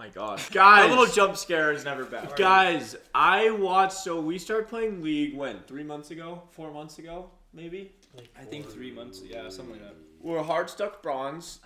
my gosh. A Guys. little jump scare is never bad. Guys, we started playing League when? 3 months ago? 4 months ago? Maybe? I think 3 months. Yeah, something like that. We're hard stuck bronze.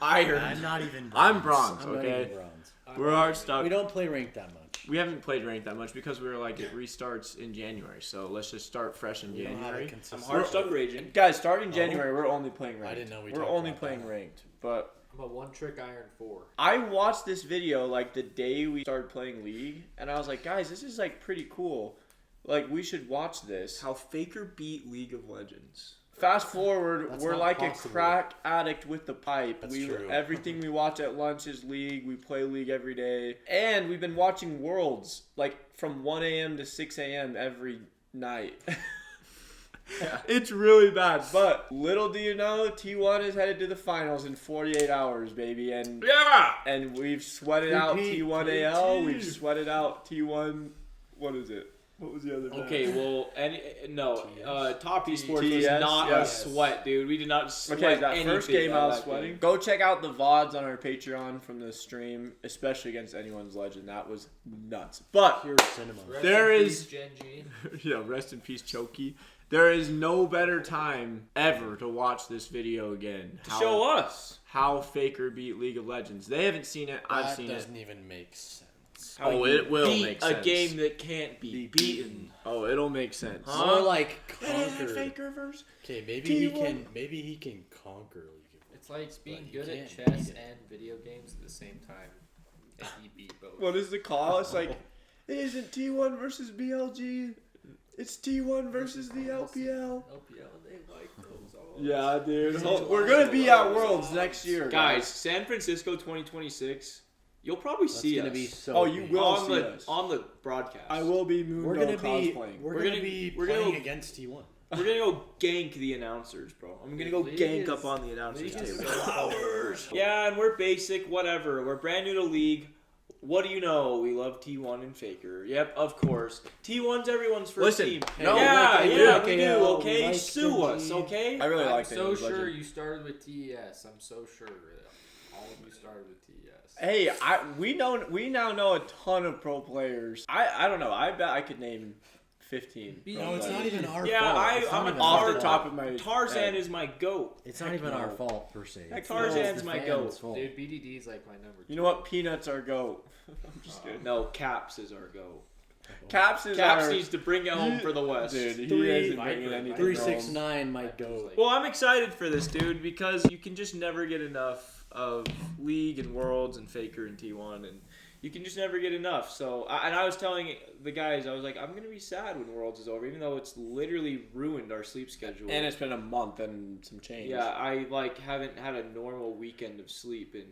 Iron. I'm not even bronze. I'm bronze, I'm not okay? even bronze. We're hard stuck. We don't play ranked that much. We haven't played ranked that much because we were like, it restarts in January. So let's just start fresh in January. I'm hard stuck raging. Guys, starting January, we're only playing ranked. I didn't know we We're talked only about playing that. ranked. But I'm a one-trick iron 4. I watched this video like the day we started playing League, and I was like, guys, this is like pretty cool. Like, we should watch this. How Faker beat League of Legends. Fast forward, That's we're not like possible. a crack addict with the pipe. That's true. Everything we watch at lunch is League. We play League every day. And we've been watching Worlds, like, from 1 a.m. to 6 a.m. every night. Yeah. It's really bad. But little do you know, T1 is headed to the finals in 48 hours, baby. And we've sweated out T1AL. We've sweated out T1... What is it? What was the other name? Okay, well, Top Esports TS, was not a yes. sweat, dude. We did not sweat Okay, that anything first game out I of was that sweating. game. Go check out the VODs on our Patreon from the stream, especially against Anyone's Legend. That was nuts. But Pure cinema. There is- Gen G. yeah, rest in peace, Choki. There is no better time ever to watch this video again. Show us. How Faker beat League of Legends. They haven't seen it. I've That seen it. doesn't even make sense. How Oh, you it will beat make a sense. game that can't be beaten. Oh, it'll make sense. More like It isn't conquered. Faker versus Okay, maybe T1. he can conquer League of Legends. It's like being you good at can't chess beat it. and video games at the same time. And he beat both. What is the call? It's like, it isn't T1 versus BLG. It's T1 versus the LPL. LPL, they like those all. Yeah, dude. Those We're going to be at Worlds next year, Guys, San Francisco 2026. You'll probably That's see gonna us. be so. Oh, you big. will on see the us. on the broadcast. I will be Mundo We're gonna be cosplaying. we're We're gonna gonna- be we're gonna playing go- against T1. We're gonna go gank the announcers, bro. I'm gonna go League gank is- up on the announcers League is table. so Flowers. Yeah, and we're basic, whatever. We're brand new to League. What do you know? We love T1 and Faker. Yep, of course. T1's everyone's first Listen, team. no, yeah, we yeah, like we AL, do. we Okay, like sue Gen us. G. Okay. I really I'm like so that. sure you started with TES. I'm so sure all of you started with TES. Hey, we now know a ton of pro players. I don't know. I bet I could name 15. pro No, it's players. not even our Yeah, fault. It's not I'm even off our the fault. top of my Tarzan head. is my goat. It's not even our fault per se. It's Tarzan's the my fans' goat. fault. Dude, BDD's like my number 2. You know what? Peanuts are goat. I'm just kidding. No, Caps is our goat. Caps is Caps our... needs to bring it home for the West. Dude, he Three- isn't bringing anything 369 might go. Well, I'm excited for this, dude, because you can just never get enough of League and Worlds and Faker and T1, and you can just never get enough. So, I was telling the guys, I was like, I'm gonna be sad when Worlds is over, even though it's literally ruined our sleep schedule. And it's been a month and some change. yeah, I haven't had a normal weekend of sleep in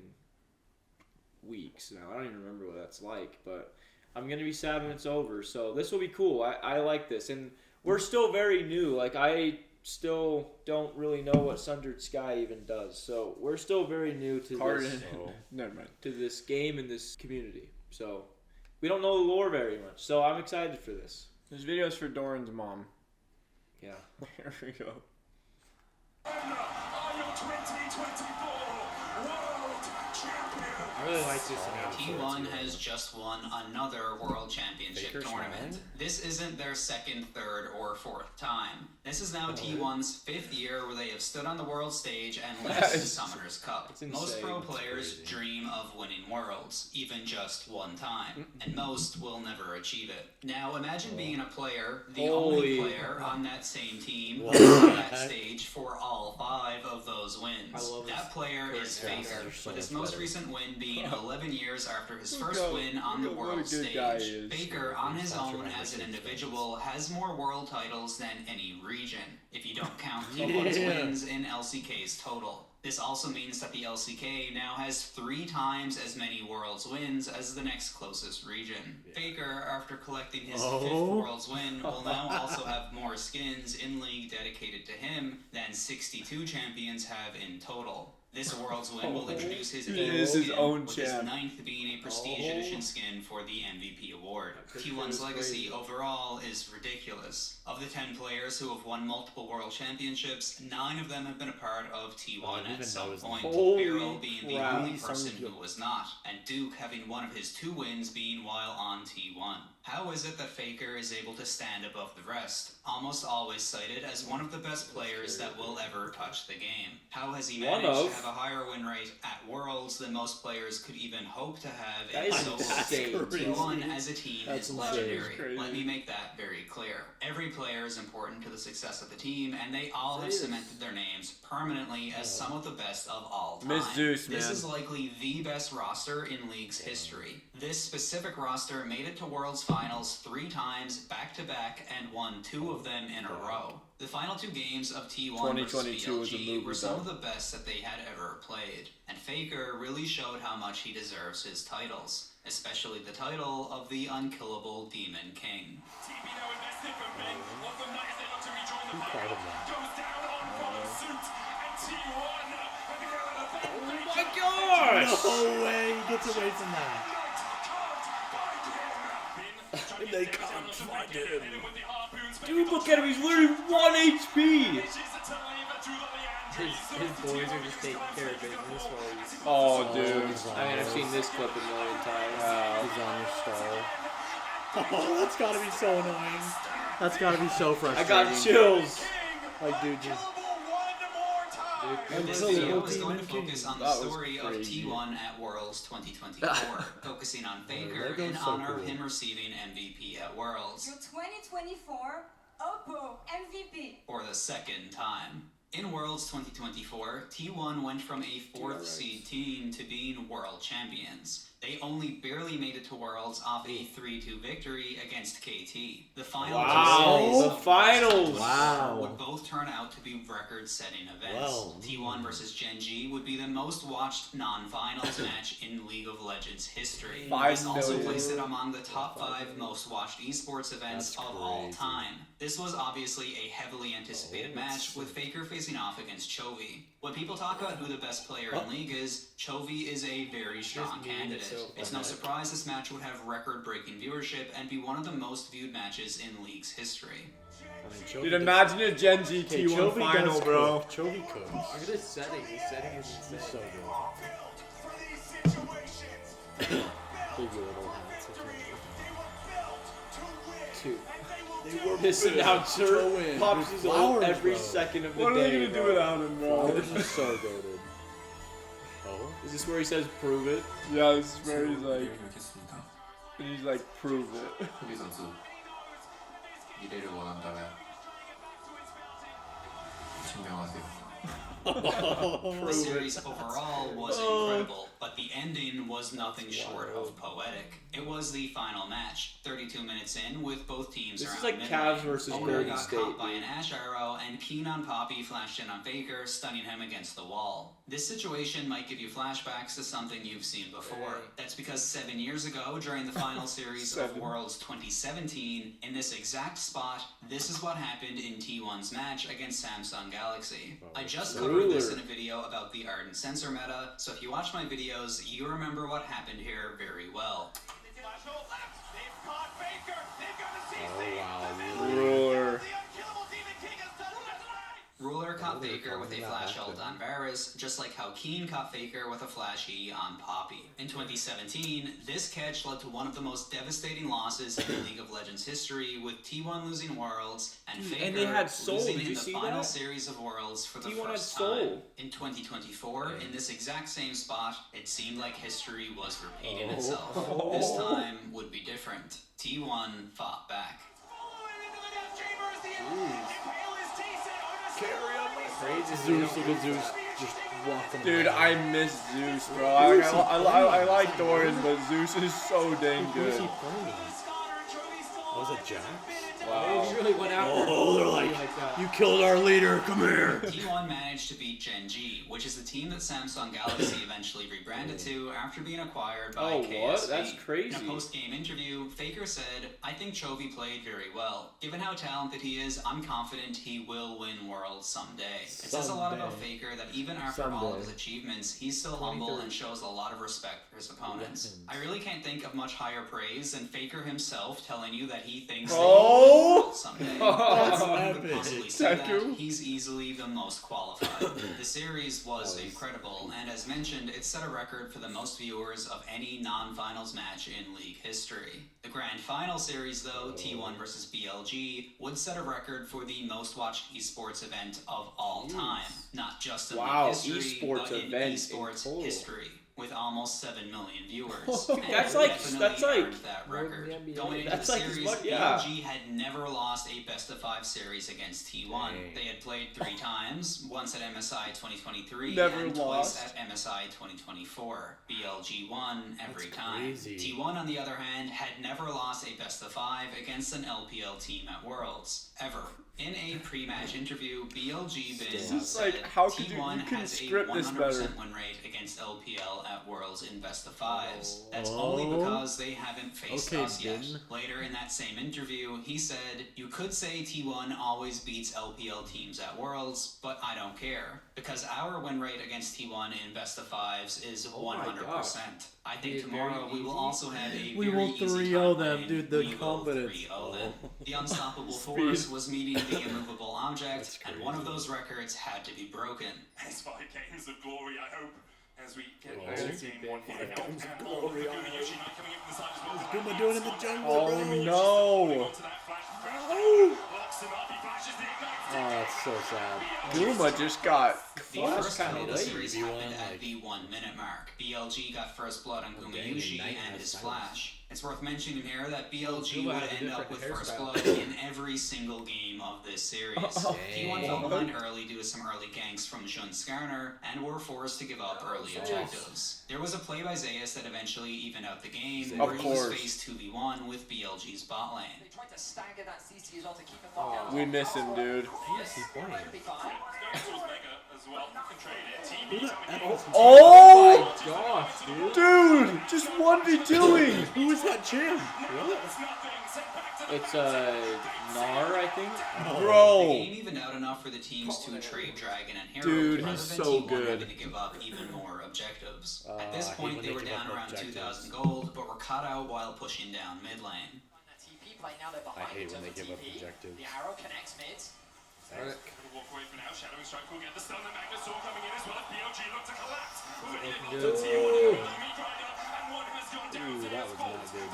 weeks now. I don't even remember what that's like, but I'm gonna be sad when it's over. So this will be cool. I like this, and we're still very new. Like I still don't really know what Sundered Sky even does. So we're still very new to this, Never mind. to this game and this community. So we don't know the lore very much. So I'm excited for this. This video's for Doran's mom. Yeah. Here we go. I really like this T1 has just won another World Championship Baker's tournament. fine. This isn't their second, third, or fourth time. This is now T1's fifth year where they have stood on the world stage and lost the Summoners Cup. It's insane. Most pro It's players crazy. dream of winning Worlds, even just one time, and most will never achieve it. Now imagine being a player, the only Holy- player on that same team, What on the that heck? stage for all 5 of those wins. I love That this player is Yeah, Faker, they're so with his much most better. recent win being 11 years after his Look first how- win on the look at what a world good guy stage. is. Faker, on his Such a own as an Mercedes individual, has more world titles than any region, if you don't count T1's Yeah. wins in LCK's total. This also means that the LCK now has 3 times as many Worlds wins as the next closest region. Faker, after collecting his 5th Worlds win, will now also have more skins in League dedicated to him than 62 champions have in total. This Worlds win will introduce his He 8th is his skin, own with champ. his 9th being a Prestige Edition skin for the MVP award. T1's legacy overall is ridiculous. Of the 10 players who have won multiple World Championships, 9 of them have been a part of T1 at some point. Barrow being the only person who was not, and Duke having one of his 2 wins being while on T1. How is it that Faker is able to stand above the rest? Almost always cited as one of the best players that will ever touch the game. How has he managed to have a higher win rate at Worlds than most players could even hope to have in so T1 as a team is legendary. Let me make that very clear. Every player is important to the success of the team, and they all have cemented their names permanently as some of the best of all time. Miss Zeus, man. This is likely the best roster in League's history. This specific roster made it to Worlds Finals 3 times back-to-back and won 2 of them in a row. The final 2 games of T1 versus BLG were some of the best that they had ever played, and Faker really showed how much he deserves his titles, especially the title of the unkillable Demon King. Oh my gosh! No way he gets away from that. And they can't find him. Dude, look at him. He's literally 1 HP. His boys are just taking care of business while he's... Oh, dude. I mean, I've seen this clip a million times. He's on your stall. Oh, that's gotta be so annoying. That's gotta be so I frustrating. got chills. Like, dude, just... This video is going to focus on the story of T1 at Worlds 2024, focusing on Faker in honor of him receiving MVP at Worlds. Your 2024 Oppo MVP. For the second time. In Worlds 2024, T1 went from a 4th seed team to being world champions. They only barely made it to Worlds off a 3-2 victory against KT. The final would both turn out to be record-setting events. T1 versus Gen G would be the most watched non-finals match in League of Legends history. This also placed it among the top 5 most watched esports events of all time. This was obviously a heavily anticipated match, with Faker facing off against Chovy. When people talk about who the best player in League is, Chovy is a very strong candidate. It's no surprise this match would have record-breaking viewership and be one of the most viewed matches in League's history. Dude, imagine a Gen Z T1 final, bro. Chovy cooks. Look at his setting. His setting is insane. So good. Big little hats. 2. This announcer pops his own every second of the day. What are they gonna do without him, bro? This is so goated. Oh? Is this where he says, prove it? Yeah, this is where he's like, prove it. 소비 선수 미래를 원한다면 증명하세요. The series overall was incredible, but the ending was nothing short of poetic. It was the final match, 32 minutes in, with both teams This around is like midway. Cavs versus Owner Golden got State. caught by an Ash arrow, and Keen on Poppy flashed in on Faker, stunning him against the wall. This situation might give you flashbacks to something you've seen before. That's because 7 years ago, during the final series of Worlds 2017, in this exact spot, this is what happened in T1's match against Samsung Galaxy. I just covered this in a video about the Ardent Sensor meta, so if you watch my videos, you remember what happened here very well. Ruler. Ruler caught Faker with a flash ult on Varus, just like how Keen caught Faker with a flash E on Poppy. In 2017, this catch led to one of the most devastating losses in League of Legends history, with T1 losing Worlds and Faker and they had Soul. losing Did in you the see final that? series of Worlds for the T1 had first Soul. time. In 2024, in this exact same spot, it seemed like history was repeating itself. This time would be different. T1 fought back. Zeus, look at Zeus just walking. Dude, I miss Zeus, bro. I like Doran, but Zeus is so dang Who is he good. playing? Was it Jax? Wow. He really went out. Oh, they're like that. you killed our leader. Come here. T1 managed to beat Gen G, which is the team that Samsung Galaxy eventually rebranded to after being acquired by KSV. What? That's crazy. In a post-game interview, Faker said, "I think Chovy played very well. Given how talented he is, I'm confident he will win Worlds someday." It says a lot about Faker that even after all of his achievements, he's still humble and shows a lot of respect for his opponents. I really can't think of much higher praise than Faker himself telling you that he thinks that he will win Worlds someday. Who could possibly say that? He's easily the most qualified. The series was incredible, and as mentioned, it set a record for the most viewers of any non-finals match in league history. The grand final series, though, T1 versus BLG, would set a record for the most watched esports event of all time. Not just in league history, but in esports history. With almost 7 million viewers. That's like that record. Going into the series, yeah. BLG had never lost a best of 5 series against T1. They had played 3 times, once at MSI 2023 and twice at MSI 2024. BLG won every time. T1, on the other hand, had never lost a best of 5 against an LPL team at Worlds, ever. In a pre-match interview, BLG Bin said T1 has a 100% win rate against LPL at Worlds in best of 5s. That's only because they haven't faced us yet. Later in that same interview, he said, "You could say T1 always beats LPL teams at Worlds, but I don't care. Because our win rate against T1 in best of 5s is 100%. I think tomorrow we will also have a very easy 3-0 them, time dude. The we will confidence. 3-0 them. The unstoppable force was meeting the immovable object, and one of those records had to be broken. It's 5 games of glory, I hope, as we get Oh. game 1 here. Games of glory, I hope. Yushi Knight coming in from the side as well. What's Guma doing in the jungle, Oh, bro? no. Oh, that's so sad. Guma just got The first kill of the series happened at the 1 minute mark. BLG got first blood on Gumayushi and his flash. It's worth mentioning here that BLG would end up with first blood in every single game of this series. T1 fell behind early due to some early ganks from Jun Skarner and were forced to give up early objectives. There was a play by Zayas that eventually evened out the game, where he was faced 2v1 with BLG's bot lane. They tried to stagger that CC as well to keep him locked down. We miss him, dude. Yes, he's playing. Oh! Gosh, dude. Dude, just 1v2ing. Who is that champ? It's Nar, I think. The Bro. game evened out enough for the teams to trade Dragon and Hero, Dude, rather he's than so T1 good. having to give up even more objectives. At this I hate point, when they they were give down up around objectives. 2,000 gold, but were caught out while pushing down mid lane. TP play now, they're behind hate when in they terms give of up TP. objectives. The arrow connects mid. Walk away for now. Shadowing Strike will get the stun. The Magnus Sword coming in as well as BLG look to collapse. Dude, that was not good.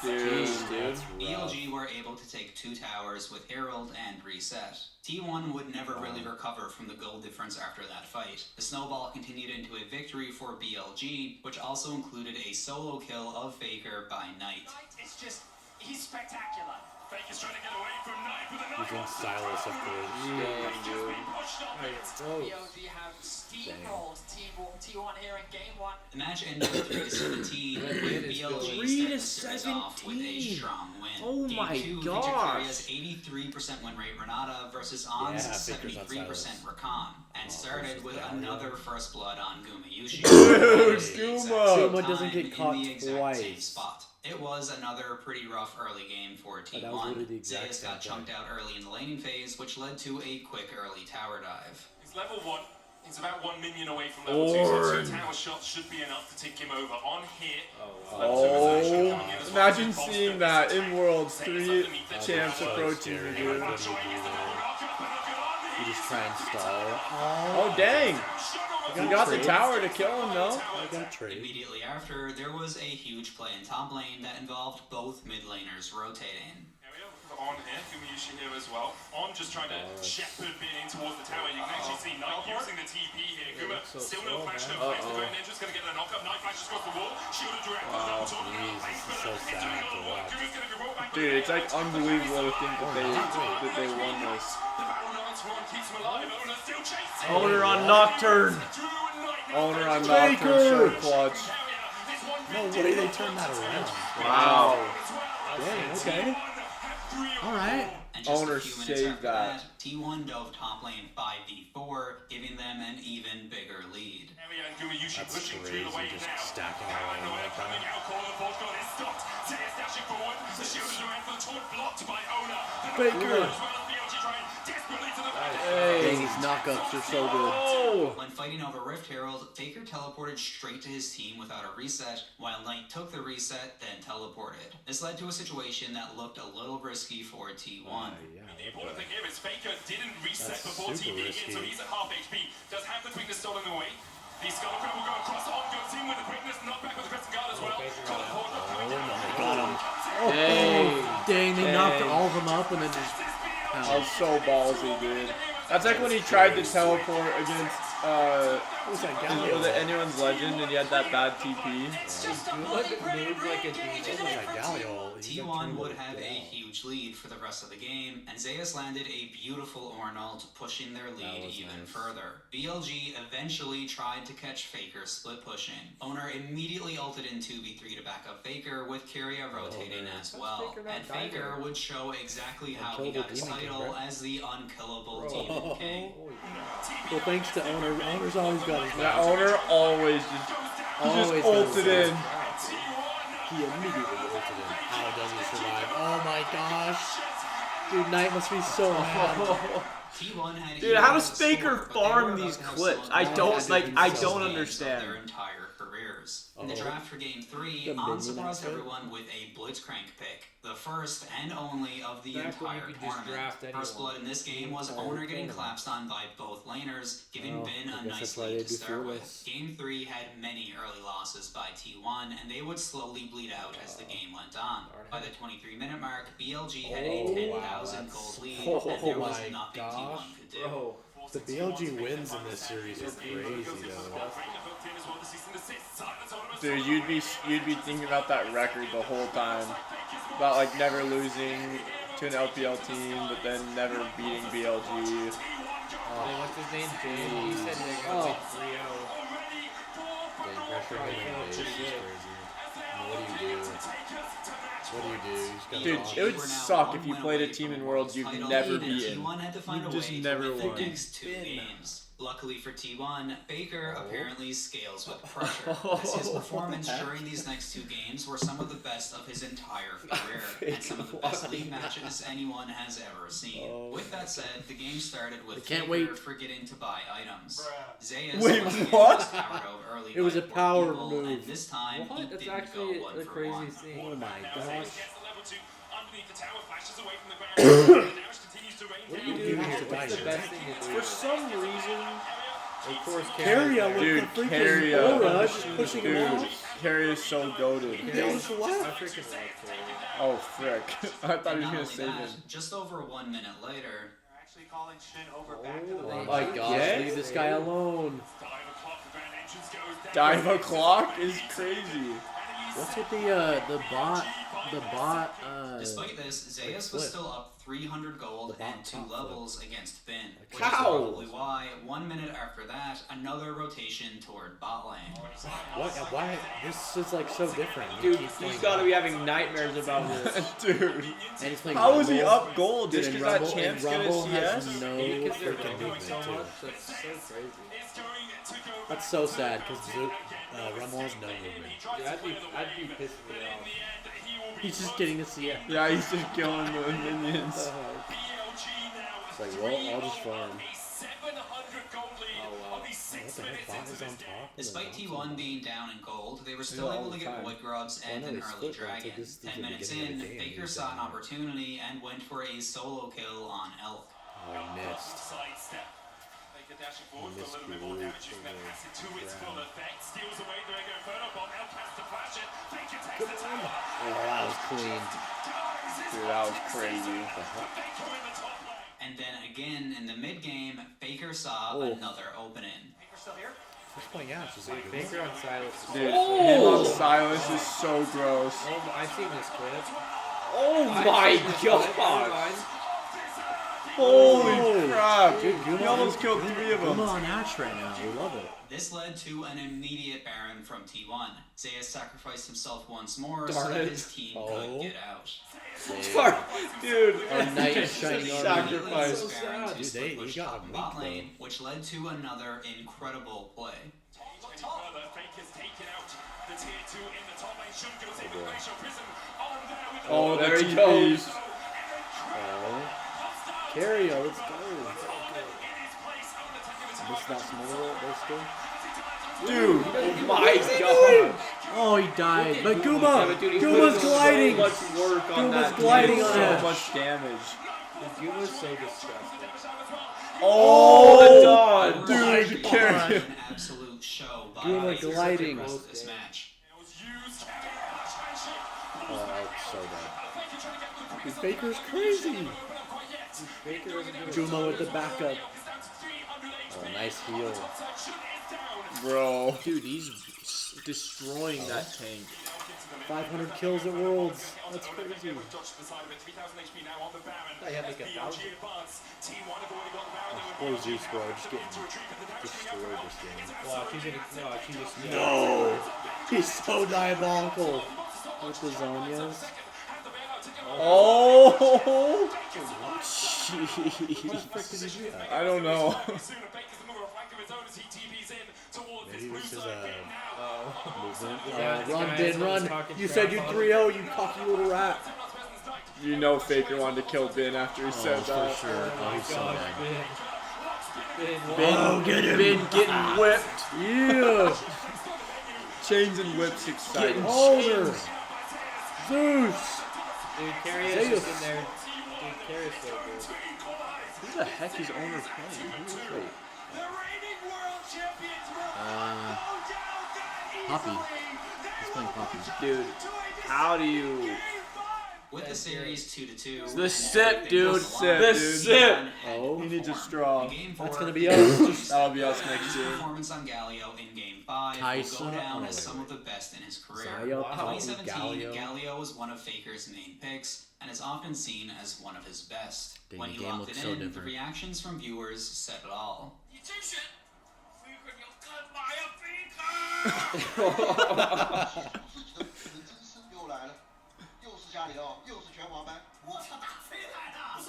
Dude. BLG were able to take 2 towers with Herald and reset. T1 would never really recover from the gold difference after that fight. The snowball continued into a victory for BLG, which also included a solo kill of Faker by Knight. It's just, he's spectacular. Faker's trying to get away from Knight with a He's in Silas, of course. BLG have steamrolled T1 here in game 1. The match ended 3-17, with BLG starting the series off with a strong win. Oh Game my 2 gosh. featured Korea's 83% win rate Renata versus On's Faker's on 73% Silas. Rakan, and started with another first blood on Gumayushi. Dude, Guma doesn't get caught in the exact same twice. spot. It was another pretty rough early game for that was literally the T1. exact Zayas same got chunked play. out early in the laning phase, which led to a quick early tower dive. It's level 1. It's about 1 minion away from level 2, so 2 tower shots should be enough to take him over. On hit. Oh, imagine seeing that in Worlds. 3 champs so approaching you, scary. dude. You just try and stall. Oh, dang. You got the tower to kill him, though. I got trade. Immediately after, there was a huge play in top lane that involved both mid laners rotating. Here we are, on here, Gumayushi here as well. On just trying to shepherd Bin in towards the tower. You can actually see Knight using the TP here. Guma still no flash, no flash. The Grand Entrance going to get the knock up. Knight flashes across the wall. Shielded direct. This is so sad to watch. Dude, it's like unbelievable to think that they won this. The Battle Knights run keeps him alive. Owner still chasing. Owner on Nocturne. Drew and Knight Owner on Nocturne, so clutch. No way they turned that around. Wow. Dang, okay. All right. And just Owner a few minutes saved after that. T1 dove top lane 5v4, giving them an even bigger lead. That's crazy, just stacking all around like that. Baker. Dang, these knockups are so good. When fighting over Rift Herald, Faker teleported straight to his team without a reset, while Knight took the reset, then teleported. This led to a situation that looked a little risky for T1. The important thing here is Faker didn't reset before TPing in, so he's at half HP. Does have the quickness stolen away. The Skull Crab will go across on goes in with the quickness, knocked back with the Crescent Guard as well. Got him. Oh, dang, they knocked all of them up and then just... That was so ballsy, dude. That's like when he tried to teleport against What was that guy? was it anyone's legend and he had that bad TP. T1 would have a huge lead for the rest of the game, and Zeus landed a beautiful Ornalt, pushing their lead even further. BLG eventually tried to catch Faker split pushing. Owner immediately ulted in 2v3 to back up Faker, with Kyria rotating as well. And Faker would show exactly how he got his title as the unkillable Demon King. Well, thanks to Owner. Owner's always got his That Owner always just ulted in. He immediately ulted in. How does he survive? Oh my gosh. Dude, Knight must be so mad. T1 had Dude, how does Faker farm these clips? I don't understand. Their entire careers. In the draft for Game 3, On surprised everyone with a Blitzcrank pick, the first and only of the entire tournament. First blood in this game was Owner getting collapsed on by both laners, giving Bin a nice lead to start with. Game 3 had many early losses by T1, and they would slowly bleed out as the game went on. By the 23-minute mark, BLG had a 10,000 gold lead, and there was nothing T1 could do. The BLG wins in this series are crazy though. Dude, you'd be thinking about that record the whole time. About like never losing to an LPL team, but then never beating BLG. What's his name? Jay. He said they're gonna win 3-0. Getting pressure on his face is crazy. What do you do? What do you do? Dude, it would suck if you played a team in Worlds you've never beaten. You just never won. The next two games. Luckily for T1, Baker apparently scales with pressure, as his performance during these next two games were some of the best of his entire career, and some of the best league matches anyone has ever seen. With that said, the game started with Faker forgetting to buy items. Zeus was powered over early. It was a power move. And this time, he That's didn't actually go one the for crazy one. thing. Oh my gosh. Underneath the tower, flashes away from the ground. Continues to rain down. You have to die What's the here. best thing to do? For some reason, Of course, Carria with dude, the freaking Carria, aura just pushing him dude, out. Carria's so goated. He just I left. freaking love Carria. Oh frick! I thought he was Not gonna only save that, him. just over 1 minute later, Actually calling Shin over back to the Oh lane. my gosh, leave this guy alone. Dive o'clock is crazy. What's with the bot, despite this, Zeus was still up 300 gold and 2 levels against Finn, which is How? probably why 1 minute after that, another rotation toward bot lane. why, this is like so different. Dude, he's gotta be having nightmares about this. Dude, And he's playing how is he Rumble. up gold Dude, just and because that Rumble, and champ's gonna Rumble has CS? no Because they're freaking moving movement so too. much, that's so crazy. That's so sad because Rumble has no movement. Dude, I'd be pissed with it off. He's just getting a CS. Yeah, he's just killing the minions. It's like, well, I'll just farm. Oh wow. What the heck? Bot is on top. Despite T1 being down in gold, they were still all able the to get time. Void Grubs and no, an they early split them. dragon. This is the 10 minutes beginning in, of the game. Baker He's saw an down. opportunity and went for a solo kill on Elk. Oh, he missed. Dashing forward for a little bit more damage using that passive to its full effect. Steals away the Ego Inferno bomb. Elk has to flash it. Faker takes the tower. Oh, that was clean. Dude, that was crazy. And then again in the mid game, Baker saw another opening. Baker still here? Who's playing out? Is it good? Baker on Silas. Dude, him on Silas is so gross. Oh, I've seen this clip. Oh my god! Holy crap! Dude, He almost killed 3 of Guma them. on Ash right now. We love it. This led to an immediate Baron from T1. Zeus sacrificed himself once more Darn so that it. his team Oh. could get out. Dude, Our knight is shining on sacrifice. Released Baron to Dude, split they push got top him and bot weak, lane, which led to another incredible play. Further, Faker's taken out the tier 2 in the top lane. Shun goes in with Glacial Prism on there with the Oh, there he TPs. goes. Carry, let's go. This Missed that small still. Dude, Oh my god. Oh, he died. But Yeah, Guma! but dude, he's Guma's putting gliding! So much work on Guma's that. gliding team. on so it. much damage. Guma's so disgusting. Oh, the dodge. Dude, carry. An absolute show by Guma Faker gliding. the rest of this match. Oh, that's so bad. Dude, Faker's crazy. Guma with the backup. Oh, nice heal. Bro. Dude, he's destroying that tank. 500 kills at Worlds. That's crazy. I had like 1,000. Poor Zeus, bro. Just getting destroyed this game. Wow, she's gonna. No, she just. No! He's so diabolical. With the Zonias. Oh. What the frick did he do that? I don't know. Maybe it was his movement. Yeah, the Run, guy Bin, that was run. talking You said crap you on 3-0, you cocky little rat. You know Faker wanted to kill Bin after he said that. for sure. Oh, he's so Gosh, mad. Ben. Oh, get him. Been getting whipped. Yeah. Chains and whips exciting. Older. Zeus. Dude, Carrier's Zeus. just in there. Dude, Carrier's so good. Who the heck is owner playing? Who is it? Poppy. He's playing Poppy. Dude, how do you... With the series 2-2. The sip, dude. sip, The dude. sip. Oh, He needs a straw. Game 4, that's gonna be us. That'll be us next his year. performance on Galio in Game 5 will Tyson? go down Oh, as wait, some wait. of the best in his career. Zaya, Poppy, 2017, Galio. Galio was one of Faker's main picks and is often seen as one of his best. Dang, When the he game locked looks it so in, the different. reactions from viewers said it all.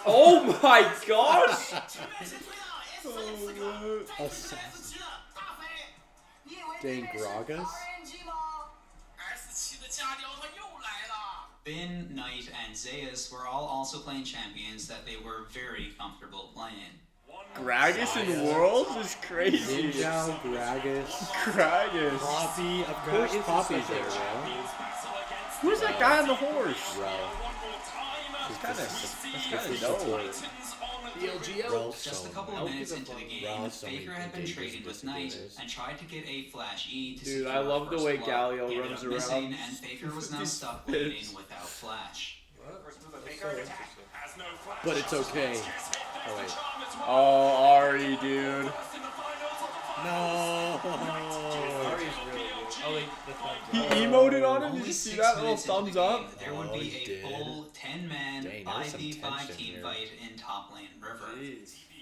Oh my gosh. Assassin. Dang, Gragas? Bin, Knight, and Zeus were all also playing champions that they were very comfortable playing. Gragas in Worlds is crazy. Ninja, Gragas. Gragas. Poppy. Of course Poppy's there, bro. Who's that guy on the horse? Bro. That's kinda dope. Bro, Just a so couple of minutes into the game, Ross, so Faker many had been contagious trading with Knight diseases. and tried to get a flash E to Dude, secure I love the first way blood. Galio He ended runs up missing, around. and Faker was now These stuck fits. waiting without flash. But it's okay. Oh, wait. Oh, Ari, dude. No. Ari's really good. Oh, wait, the thumbs He up. emoted on him. Did Only you see 6 that little minutes into the thumbs game, up? There would Oh, be he a did. full 10-man Dang, there's some 5v5 tension team here. fight in top lane river.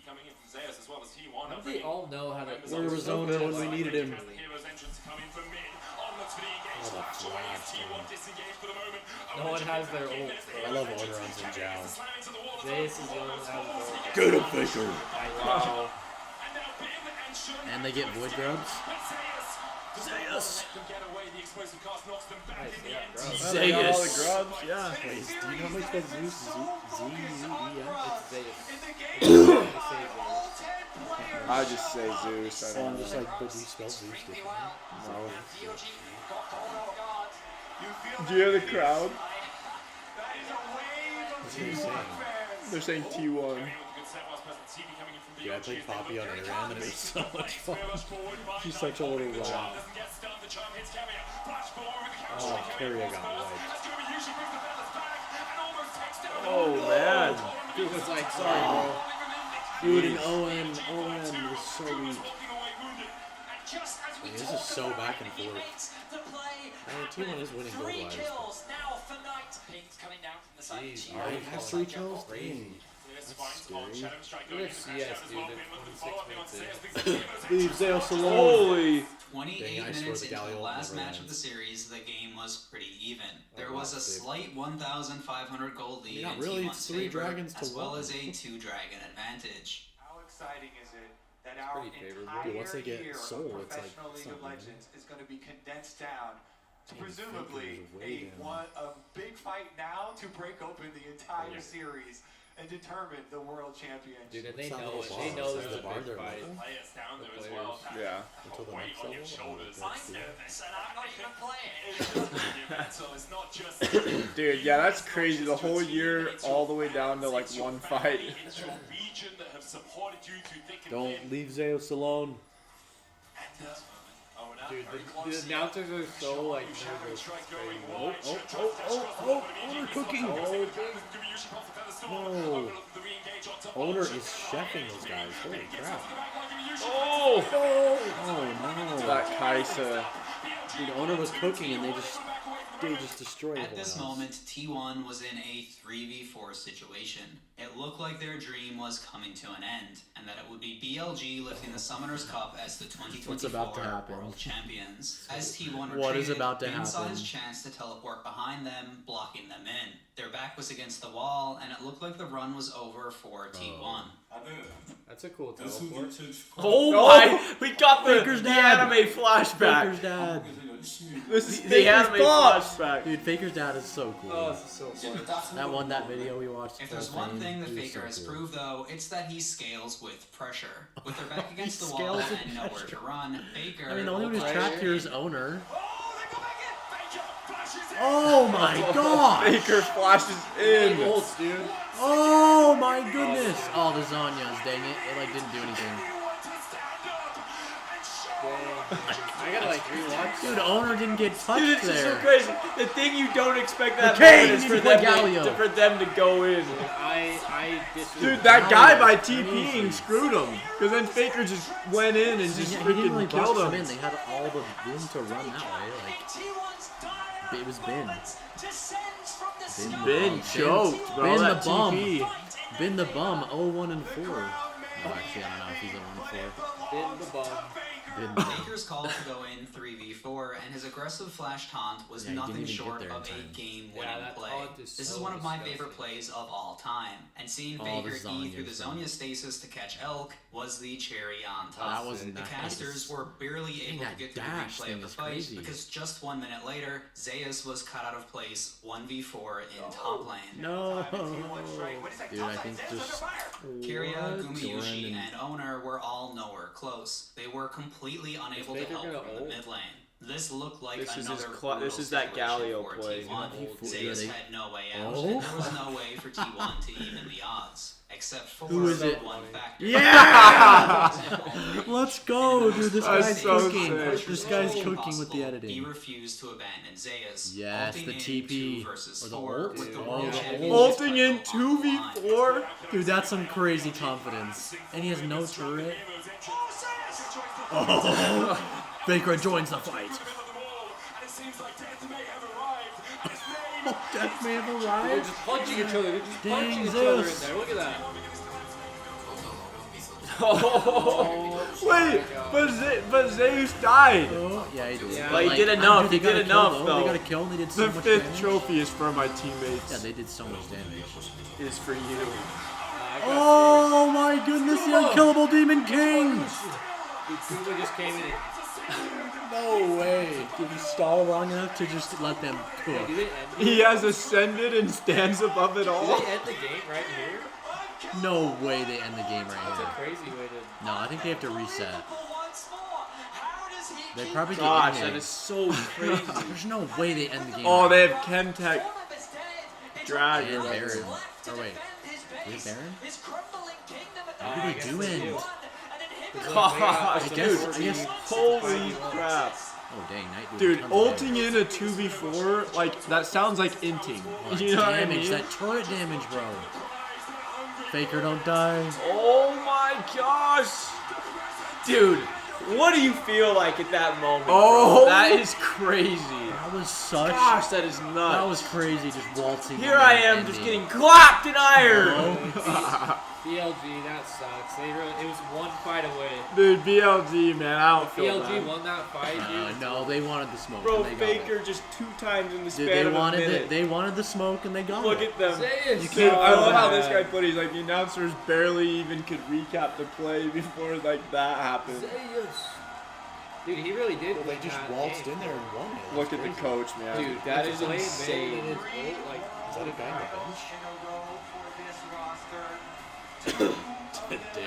coming in from Zeus as well as T1. How do they all know how to. Where was Zona when we needed him? As the hero's entrance to come in for mid. Onwards for the engage. Oh, the Joining flash, T1 man. disengaged for the moment. No one has their ult. I love Odoruns and Jao. Slam into the wall. Zeus is the only one that has their ult. Get him, Faker. Wow. And now Bin and Shun. And they get Void Grubs. Zeus. Them get away. The explosive cast knocks them back in the end. Well, they got all the grubs. Yeah. Wait, do you know how much spell Zeus? Z-U-E-S? It's Zeus. I just say Zeus. I So don't I'm know. just like, but do you spell Zeus differently? No. Do you hear the crowd? What's he saying? They're saying T1. Yeah, I played Poppy on Aram and it was so much fun. She's such a little rat. Oh, Carrier got wiped. Oh man. Dude was like, sorry, bro. Dude, and Owen was so weak. I mean, this is so back and forth. T1 is winning gold-wise. Kills now for Knight. Pink's coming down from the side. Jeez, already has 3 kills? Dang. Look at CS, dude. They're 26 minutes in. Leave Zeus alone. Holy. 28 Dang, I swear minutes the into the Galio last never match of ends. the series, the game was pretty even. There wow, was a Steve. slight 1,500 gold lead not in really, T1's it's 3 favor, dragons to as well 1. as a 2-dragon advantage. How exciting is it that our pretty favorable. entire Dude, once they get year Soul, of it's like Professional League of something, Legends is going to be condensed down to Damn, presumably Faker was way a big fight now to break open the entire series and determine the world championship. Dude, and they It's not know like it. a They boss, know it's there's the a bar big they're fight. level. Players down there The as players. well. Yeah. Until the Weight next on level. your shoulders. That's the- And I'm not even playing. So it's not just Dude, yeah, that's crazy. The whole year, all the way down to like one fight. it's your region that have supported you to thick and Don't thin. leave Zeus alone. Dude, the announcers are so like nervous. Owner cooking. No. Owner is chefing those guys. Holy crap. Oh! Oh no. That Kaisa. Dude, Owner was cooking and they just destroyed At everyone this else. moment, T1 was in a 3v4 situation. It looked like their dream was coming to an end, and that it would be BLG lifting the Summoners Cup as the 2024 What's about to happen? World Champions. As T1 What is retreated, about to Bin saw his happen? chance to teleport behind them, blocking them in. Their back was against the wall, and it looked like the run was over for T1. That's a cool teleport. Oh my! We got Faker's dad. anime flashback. Faker's dad. This is The the anime anime flashback. Dude, Faker's dad is so cool. Oh, this is so fun. That video we watched. If there's full one fame, thing that he was Faker so has cool. proved, though, it's that he scales with pressure. With their back He against the wall scales with and nowhere pressure. to run, Faker... I mean, the only one who's will trapped pressure here is Owner. Oh, Oh my god! Faker flashes in. Bolts, dude. Oh my goodness! Oh, the Zanyas, dang it. It like didn't do anything. I gotta like rewatch. Dude, Owner didn't get touched Dude, this is so there. crazy. The thing you don't expect that McCain, moment is you for need to play them, Galio. for them to go in. I disagree. Dude, that guy by Crazy. TPing screwed him. Because then Faker just went in and just He didn't really freaking box killed them him. in. They had all the room to run that way. Like, it was Ben. Ben choked, bro. Ben the That bum. TP. Ben the bum, 0-1 and 4. Oh, actually, I don't know if he's 0-1 and 4. In the bum. Ben the bum. Faker's call to go in 3v4 and his aggressive flash taunt was Yeah, he didn't nothing even get short there in of a time. game-winning that play. taunt is This is so one of my disgusting. favorite plays of all time, and seeing Oh, Faker the E Zonya through the thing. Zonya stasis to catch Elk was the cherry on top. That was The nice. casters were barely Dang, able to that get through the dash replay thing of the is fight crazy. because just 1 minute later, Zeus was cut out of place 1v4 in top lane. No. Dude, I think just. Kiria, What? Gumayushi, Doran and Owner were all nowhere close. They were completely unable to Faker help gonna from the ult? mid lane. This looked like This is his another cla- this brutal is that situation Galio for play. T1. Yeah, Zeus they- had no way out, Oh. and there was no way for T1 to even the odds. Except for Who is it? one factor. Yeah! Let's go, dude. This That's guy's so cooking. sick. This guy's cooking with Impossible. the He editing. refused to abandon Zeus. Yes, ulting the in TP. 2 versus Or the 4 ult? with the Oh, world the champion ult. Ulting in 2v4? Dude, that's some crazy confidence. And he has no turret. Oh, Faker joins the fight. Death may have They're arrived. just punching each other. They're just Dang, punching each other in Zeus. there. Look at that. Wait, but Zeus died. Oh, yeah, he did. Yeah. But he did enough, They he got did a kill, enough, They though. got a kill and they did so The much 5th damage. trophy is for my teammates. Yeah, they did so much damage. Is for you. Oh my goodness, the unkillable Demon King! Dude, Kuma just came in. No way. Did he stall long enough to just let them Yeah, cook? do they end? He has ascended and stands above it Do all. they end the game right here? No way they end the game right That's a here. crazy way to. No, I think they have to reset. They probably get Gosh, in that here. is so crazy. There's no way they end the game. Oh, right they here. have Chemtech Dragon. And Baron. Or wait, is it Baron? What did they do in? Gosh, I guess- dude. Holy crap. Oh dang, Knight Dude, tons of ulting damage. in a 2v4, like, that sounds like inting. Oh, You know what I damage, mean? that turret damage, bro. Faker, don't die. Oh my gosh! Dude, What do you feel like at that moment? Oh, bro? That is crazy. That was such. Gosh, that is That nuts. was crazy, just waltzing. Here I am, just getting clapped in iron. BLG, that sucks. It was one fight away. Dude, BLG, man, I don't feel BLG bad. won that fight, dude. No, they wanted the smoke. Bro, and they got Faker it. just 2 times in the span Dude, of a minute. they wanted the smoke and they got Look it. at them. Zayas. Dude, I love how this bad. guy put it. He's like, the announcers barely even could recap the play before like that happened. Dude, he really did. Well, they win just that waltzed game. in there and won it. Look at the coach, man. Dude, that is Played insane. bad, like, Is that a guy on the bench? In a row for this roster. Dang.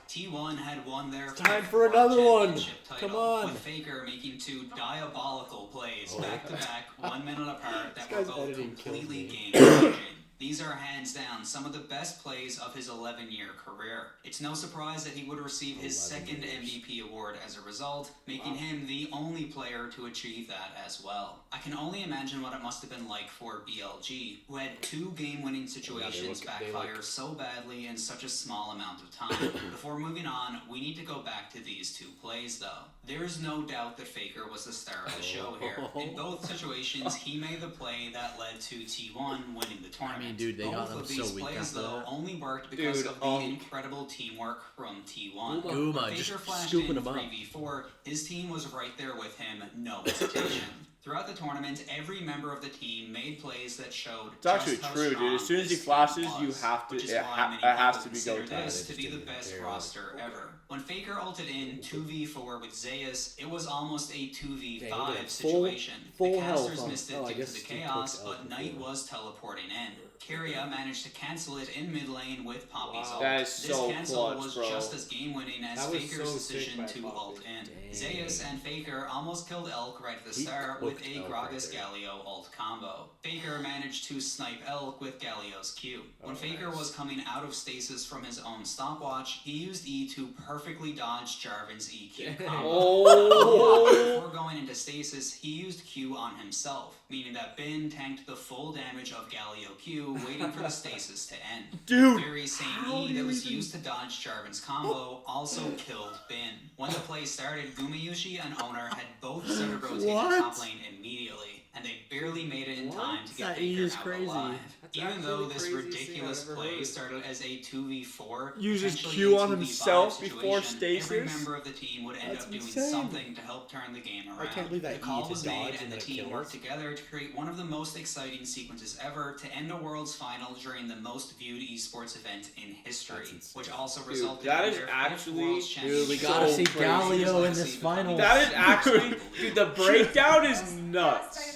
T1 had won their time fifth for World another one. Championship title, Come on. with Faker making 2 diabolical plays back to back, 1 minute apart, that were guy's both editing kills completely me. game-changing. These are hands down some of the best plays of his 11-year career. It's no surprise that he would receive his second MVP award as a result, making him the only player to achieve that as well. I can only imagine what it must have been like for BLG, who had 2 game-winning situations backfire so badly in such a small amount of time. Before moving on, we need to go back to these 2 plays though. There is no doubt that Faker was the star of the show here. In both situations, he made the play that led to T1 winning the tournament. I mean, dude, they got Both them of so these weak plays, after though, that. only worked because Dude, of the incredible teamwork from T1. Guma, Faker just flashed scooping in him up. 3v4. His team was right there with him, no hesitation. Throughout the tournament, every member of the team made plays that showed It's actually just how true, dude. strong As soon as he this team flashes, you was, have to. which is It, why many it has people to be consider go time. this to be the best roster ever. When Faker ulted in 2v4 with Zayas, it was almost a 2v5 Dang, look at that. situation. Full The casters health on- missed it oh, I due to guess the he chaos, took but out Knight before. was teleporting in. Kyria managed to cancel it in mid lane with Poppy's ult. That is This so cancel clutch, was bro. just as game-winning as That was Faker's so sick decision by to Poppy. ult in. Dang. Zayas and Faker almost killed Elk right at the He start with cooked a Elk right Gragas there. Galio ult combo. Faker managed to snipe Elk with Galio's Q. When Faker was coming out of stasis from his own stopwatch, he used E to perfectly dodge Jarvan's EQ combo. Before going into stasis, he used Q on himself, meaning that Bin tanked the full damage of Galio Q, waiting for the stasis to end. Dude, The very same E that was used to dodge Jarvan's combo also killed Bin. When the play started, Gumayushi and Owner had both started rotating What? top lane immediately, and they barely made it in time to get That E Faker is out crazy. alive. That's Even though actually this the craziest thing ridiculous I've ever play heard. started as a 2v4, Uses potentially Q a on 2v5 himself before situation, every stasis? member of the team would end That's up doing insane. something to help turn the game around. I can't believe that The call E to was made dodge and and the then it team kills. worked together to create one of the most exciting sequences ever to end a Worlds final during the most viewed esports event in history, That's insane. which also Dude, resulted that in is their actually- Worlds Dude, we Championship. gotta So see crazy. Galio in this final. That is actually, dude, the breakdown is nuts.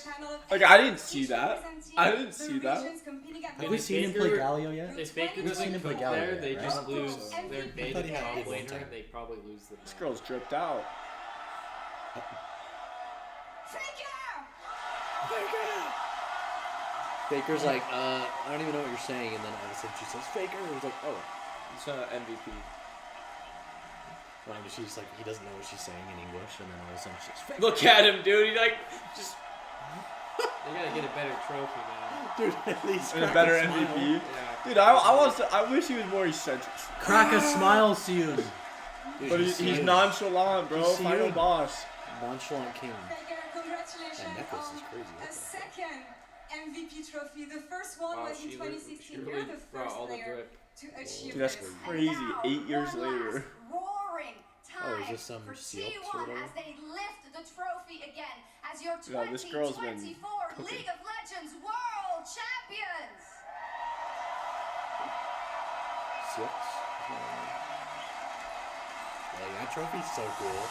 Like, I didn't see that. I didn't see that. Have we seen him play Galio yet? If Faker We've seen doesn't him play cook Galio there, yet, they right? just lose their I beta thought he had top a good one laner time. and they probably lose the This match. girl's dripped out. Faker's like, I don't even know what you're saying, and then all of a sudden she says Faker, and he's like, oh. It's MVP. Well, she's like, he doesn't know what she's saying in English, and then all of a sudden she says Faker. Look at him, dude. He like just. They gotta get a better trophy now. Dude, at least And a crack better smile. MVP. Yeah. Dude, I wish he was more eccentric. Crack a smile, Siyun. Dude, But he's Siyun. nonchalant, bro. He's Final Siyun. boss. Nonchalant king. Congratulations That necklace is on crazy. What a the- second MVP trophy. The first one Wow, was in she 2016. really You're the brought first all the player drip. to achieve Dude, that's this. crazy. 8 years later. Roaring Oh, is time this some for Sealth T1 or whatever? as they lift the trophy again as your Yeah, this girl's been 2024 cooking. League of Legends World Champions. Six. Like, that trophy's so cool.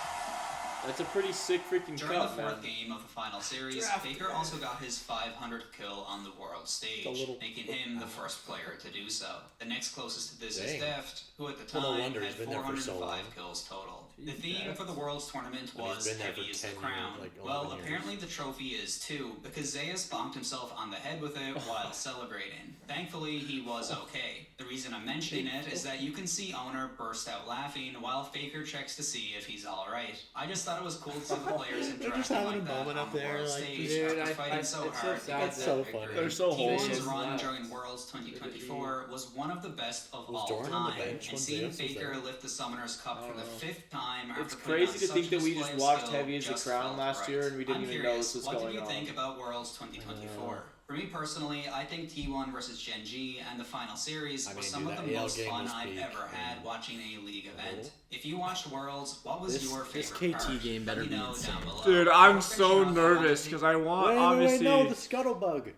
That's a pretty sick freaking During cup, the man. fourth game of the final series, Faker also got his 500th kill on the world stage, making him the first player to do so. The next closest to this is Dang. Deft, who at the Well, no time wonder had he's been there for so 405 long. kills total. The theme for the World's tournament And he's was been there heavy for as the 10 years, crown. like 11 Well, years. apparently the trophy is too, because Zayas bonked himself on the head with it while celebrating. Thankfully, he was okay. The reason I'm mentioning it is that you can see Owner burst out laughing while Faker checks to see if he's alright. I just thought it was cool to see the players They're just interacting having like a that moment on up the there, world like, stage dude, after fighting so it's so hard to sad get That's that so victory. funny. They're so T1's wholesome. run during Worlds 2024 was one of the best of Was all Doran on the time, bench and when seeing Zeus was Faker there? lift the Summoner's Cup for the 5th time It's after putting crazy on to such think a that we display just of watched skill Heavy as the just Crown felt last right. year and we didn't I'm even know curious, this was what going did you on. think about Worlds 2024? For me personally, I think T1 versus Gen G and the final series I was mean, some dude, of that the AL most game fun was I've peak, ever had man. watching a league event. If you watched Worlds, what was your This favorite KT part? game better Let me be know insane. down below. Dude, I'm Don't so finish off, I wanted nervous to- because I want Wait, obviously. no, the scuttlebug.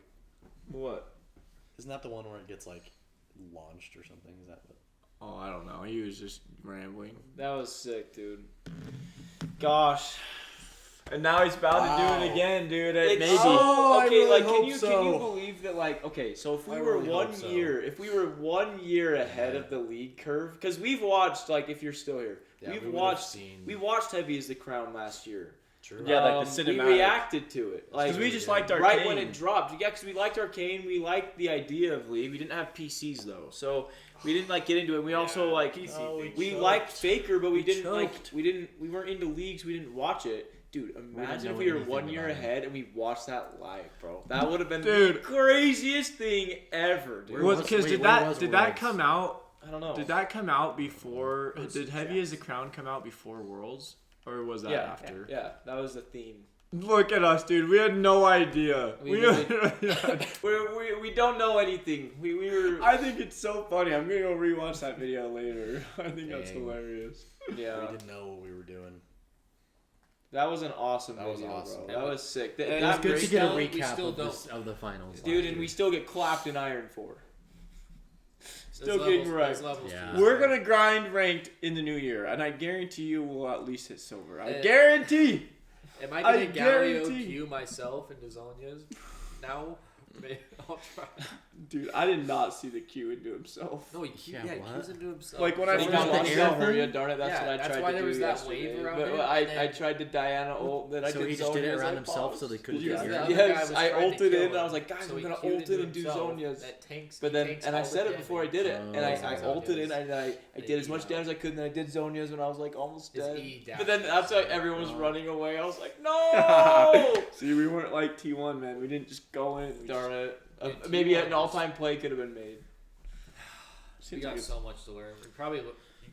What? Isn't that the one where it gets like launched or something? Is that what? Oh, I don't know. He was just rambling. That was sick, dude. Gosh. And now he's about to do Wow. it again, dude. It's Maybe. so, I okay, really like hope can you so. believe that, like, okay, so if we I were really one hope so. year, if we were 1 year ahead of the league curve, because we've watched, like, if you're still here, Yeah, we we've would've watched seen- we watched Heavy as the Crown last year. True. Yeah, like the cinematic. We reacted to it, like Because we just liked Arcane. right when it dropped. Yeah, because we liked Arcane. We liked the idea of League. We didn't have PCs though, so we didn't like get into it. We also like we choked. liked Faker, but we We didn't choked. we weren't into leagues. We didn't watch it. Dude, imagine know if we were anything 1 year about it. ahead and we watched that live, bro. That would have been the Dude. craziest thing ever, dude. was- Because wait, did where that was did that Worlds? come out? I don't know. Did that come out before? was Did Heavy as the Crown come out before Worlds, or was that yeah, after? yeah, that was the theme. Look at us, dude. We had no idea. We We we don't know anything. We were I think it's so funny. I'm gonna go rewatch that video later. I think that's Dang. hilarious. yeah. We didn't know what we were doing. That was an awesome That was video, awesome. bro. That was sick. And It's That good to get a we recap still of, don't- this, of the finals. dude, last and we year. still get clapped in Iron 4. Still There's getting levels- right. there's levels to Yeah. this. We're gonna grind ranked in the new year, and I guarantee you we'll at least hit silver. I Uh, guarantee. Am I I gonna Galio guarantee. Q myself into Zonya's now? Maybe I'll try. Dude, I did not see the Q into himself. No, he Yeah, what? Q's into himself. Like when I He first got the watched lost air it. over thing? you, darn it. That's Yeah, what I that's tried why to there do was that yesterday. wave around But him, I and tried to Diana ult, then I So did he just did it Zonya's, around I himself so paused. they couldn't Did you get see it. The that? other guy Yes, was I trying to ulted kill in, and I him, was like, guys, so I'm he gonna Q'd ult into it and do himself. Zonya's. That tanks. But he then, tanks and I all said the it before I damage. did it, and I Zonya's. ulted in, and I And did as E much down. damage as I could, and then I did Zonya's when I was like almost His dead. E dash But then was that's why like, everyone was no. running away. I was like, no! See, we weren't like T1, man. We didn't just go in. We Darn it. Yeah, Maybe T1 an all-time play could have been made. We Seems got like so much to learn. We probably you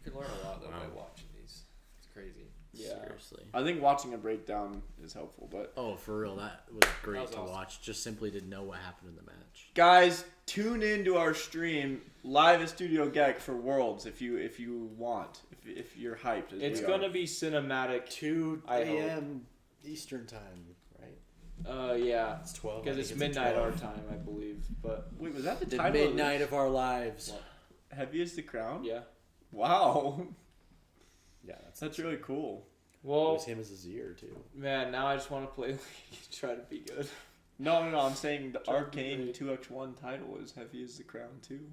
can learn a lot though by watching these. It's crazy. Yeah. Seriously. I think watching a breakdown is helpful, but Oh, for real, that was great That was to awesome. watch. Just simply didn't know what happened in the match. guys, tune into our stream live at Studio Gek for Worlds if you want, if you're hyped. As It's we gonna are. be cinematic. 2 I hope. a.m. Eastern time, right? Yeah. It's 12. Because I it's think midnight our 12. time, I believe. But Wait, was that the The title? midnight of our lives. Heavy as the Crown. yeah. Wow, Yeah, that's really cool. It Well, was him as his ear too. man, now I just want to play League and try to be good. No, I'm saying the Trying to be Arcane great. 2x1 title is Heavy as the Crown too.